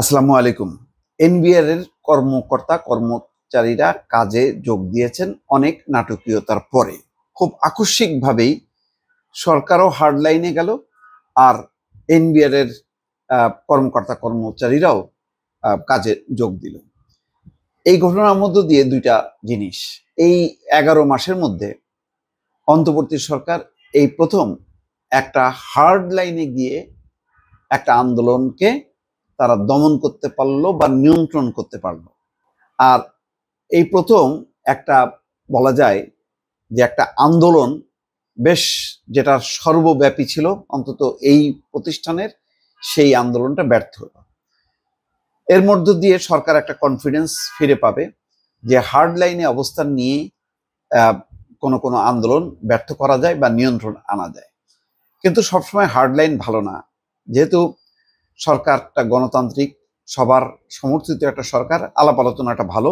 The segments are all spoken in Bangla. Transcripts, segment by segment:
আসসালামু আলাইকুম। এনবিআর এর কর্মকর্তা কর্মচারীরা কাজে যোগ দিয়েছেন অনেক নাটকীয়তার পরে। খুব আকস্মিকভাবেই সরকারও হার্ড লাইনে গেল, আর এনবিআর এর কর্মকর্তা কর্মচারীরাও কাজে যোগ দিল। এই ঘটনার মধ্য দিয়ে দুইটা জিনিস। এই 11 মাসের মধ্যে অন্তর্বর্তী সরকার এই প্রথম একটা হার্ড লাইনে গিয়ে একটা আন্দোলনকে তারা দমন করতে পারলো বা নিয়ন্ত্রণ করতে পারলো। আর এই প্রথম একটা বলা যায় যে একটা আন্দোলন বেশ যেটা সর্বব্যাপী ছিল, অন্তত এই প্রতিষ্ঠানের, সেই আন্দোলনটা ব্যর্থ হলো। এর মধ্য দিয়ে সরকার একটা কনফিডেন্স ফিরে পাবে যে হার্ড লাইনে অবস্থান নিয়ে কোনো কোনো আন্দোলন ব্যর্থ করা যায় বা নিয়ন্ত্রণ আনা যায়। কিন্তু সবসময় হার্ড লাইন ভালো না। যেহেতু সরকারটা গণতান্ত্রিক, সবার সমর্থিত একটা সরকার, আলাপ আলোচনাটা ভালো,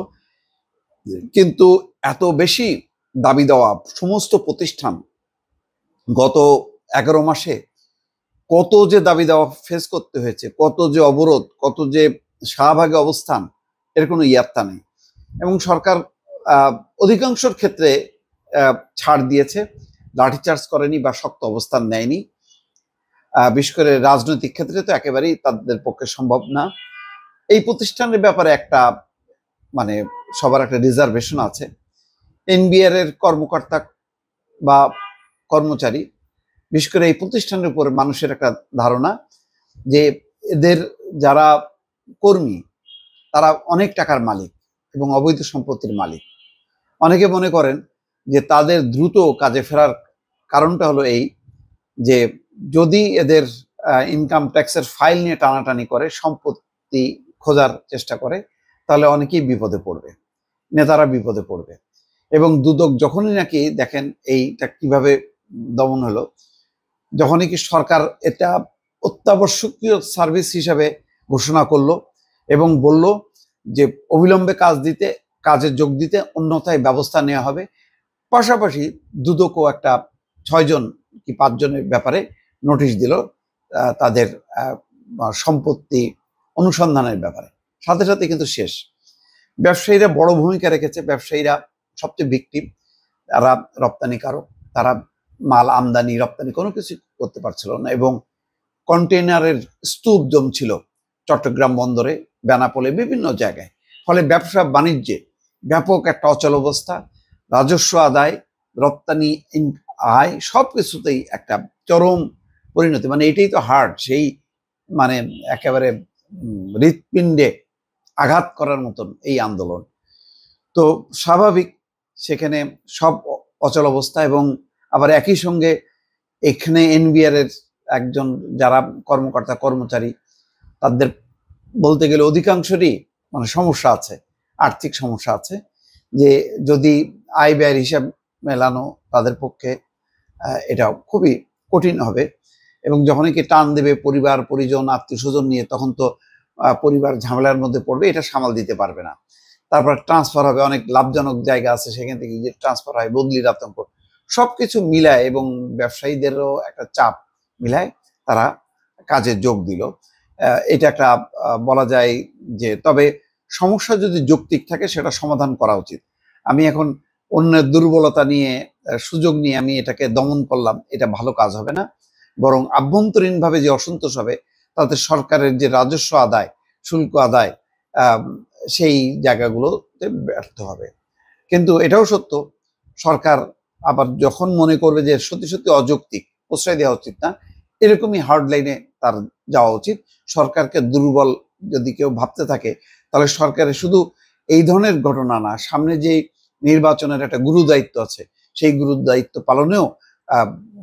কিন্তু এত বেশি দাবি দেওয়া, সমস্ত প্রতিষ্ঠান গত 11 মাসে কত যে দাবি দেওয়া ফেস করতে হয়েছে, কত যে অবরোধ, কত যে শাহবাগে অবস্থান, এর কোনো ইয়াত্তা নেই। এবং সরকার অধিকাংশের ক্ষেত্রে ছাড় দিয়েছে, লাঠিচার্জ করেনি বা শক্ত অবস্থান নেয়নি। বিশেষ করে রাজনৈতিক ক্ষেত্রে তো একেবারেই তাদের পক্ষে সম্ভব না। এই প্রতিষ্ঠানের ব্যাপারে একটা মানে সবার একটা রিজার্ভেশন আছে। এনবিআর এর কর্মকর্তা বা কর্মচারী, বিশেষ করে এই প্রতিষ্ঠানের উপর মানুষের একটা ধারণা যে এদের যারা কর্মী তারা অনেক টাকার মালিক এবং অবৈধ সম্পত্তির মালিক। অনেকে মনে করেন যে তাদের দ্রুত কাজে ফেরার কারণটা হলো এই যে যদি এদের ইনকাম ট্যাক্সের ফাইল নিয়ে টানাটানি করে, সম্পত্তি খোঁজার চেষ্টা করে, তাহলে অনেকেই বিপদে পড়বে, নেতারা বিপদে পড়বে। এবং দুদক যখনই নাকি দেখেন এইটা কিভাবে দমন হলো, যখনই কি সরকার এটা অত্যাবশ্যকীয় সার্ভিস হিসাবে ঘোষণা করলো এবং বলল যে অবিলম্বে কাজে যোগ দিতে অন্যথায় ব্যবস্থা নেওয়া হবে। পাশাপাশি দুদকও একটা 6 জন কি 5 জনের ব্যাপারে নোটিশ দিল তাদের সম্পত্তি অনুসন্ধানের ব্যাপারে। সাথে সাথে কিন্তু শেষ। ব্যবসায়ীরা বড় ভূমিকা রেখেছে। ব্যবসায়ীরা সবচেয়ে ভিকটিম। তারা রপ্তানিকারক, তারা মাল আমদানি রপ্তানি কোনো কিছু করতে পারছিল না এবং কন্টেইনারের স্তূপ জমছিল চট্টগ্রাম বন্দরে, বেনাপোলে, বিভিন্ন জায়গায়। ফলে ব্যবসা বাণিজ্যে ব্যাপক একটা অচল অবস্থা, রাজস্ব আদায়, রপ্তানি আয়, সব কিছুতেই একটা চরম পরিণতি। মানে এটাই তো হার্ড, সেই মানে একেবারে হৃৎপিণ্ডে আঘাত করার মতন এই আন্দোলন। তো স্বাভাবিক সেখানে সব অচল অবস্থা। এবং আবার একই সঙ্গে এখানে এনবিআর এর একজন যারা কর্মকর্তা কর্মচারী, তাদের বলতে গেলে অধিকাংশেরই মানে সমস্যা আছে, আর্থিক সমস্যা আছে, যে যদি আয় ব্যয়ের হিসাব মেলানো তাদের পক্ষে এটা খুবই কঠিন হবে। এবং যখনই কি টান দেবে পরিবার পরিজন আত্মীয় স্বজন নিয়ে, তখন তো পরিবার ঝামেলার মধ্যে পড়বে, এটা সামাল দিতে পারবে না। তারপর ট্রান্সফার হবে, অনেক লাভজনক জায়গা আছে সেখান থেকে যে ট্রান্সফার হয়, বদলির আতঙ্ক, সবকিছু মিলায় এবং ব্যবসায়ীদেরও একটা চাপ মিলায় তারা কাজে যোগ দিল। এটা একটা বলা যায় যে, তবে সমস্যা যদি যৌক্তিক থাকে সেটা সমাধান করা উচিত। আমি এখন অন্যের দুর্বলতা নিয়ে, সুযোগ নিয়ে আমি এটাকে দমন করলাম, এটা ভালো কাজ হবে না। বরং আভ্যন্তরীণভাবে যে অসন্তোষ হবে, তাতে সরকারের যে রাজস্ব আদায়, শুল্ক আদায়, সেই জায়গাগুলোতে ব্যর্থ হবে। কিন্তু এটাও সত্য, সরকার আবার যখন মনে করবে যে সত্যি সত্যি অযৌক্তিক, প্রশ্রয় দেওয়া উচিত না, এরকমই হার্ড লাইনে তার যাওয়া উচিত। সরকারকে দুর্বল যদি কেউ ভাবতে থাকে, তাহলে সরকারের শুধু এই ধরনের ঘটনা না, সামনে যে নির্বাচনের একটা গুরু দায়িত্ব আছে, সেই গুরু দায়িত্ব পালনেও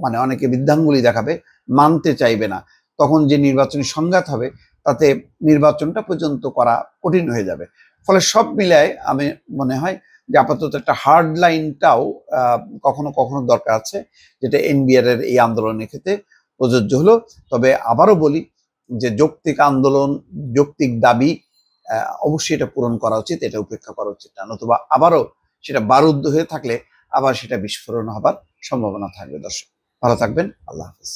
মানে অনেকে বৃদ্ধাঙ্গুলি দেখাবে, মানতে চাইবে না। তখন যে নির্বাচনী সংঘাত হবে, তাতে নির্বাচনটা পর্যন্ত করা কঠিন হয়ে যাবে। ফলে সব মিলায় আমি মনে হয় যে আপাতত একটা হার্ড লাইনটাও কখনো কখনো দরকার আছে, যেটা এনবিআর এর এই আন্দোলনের ক্ষেত্রে প্রযোজ্য হলো। তবে আবারও বলি যে যৌক্তিক আন্দোলন, যৌক্তিক দাবি অবশ্যই এটা পূরণ করা উচিত, এটা উপেক্ষা করা উচিত না। নতুবা আবারও সেটা বারুদ্ধ হয়ে থাকলে আবার সেটা বিস্ফোরণ হবার সম্ভাবনা থাকবে। দর্শক ভালো থাকবেন, আল্লাহ হাফিজ।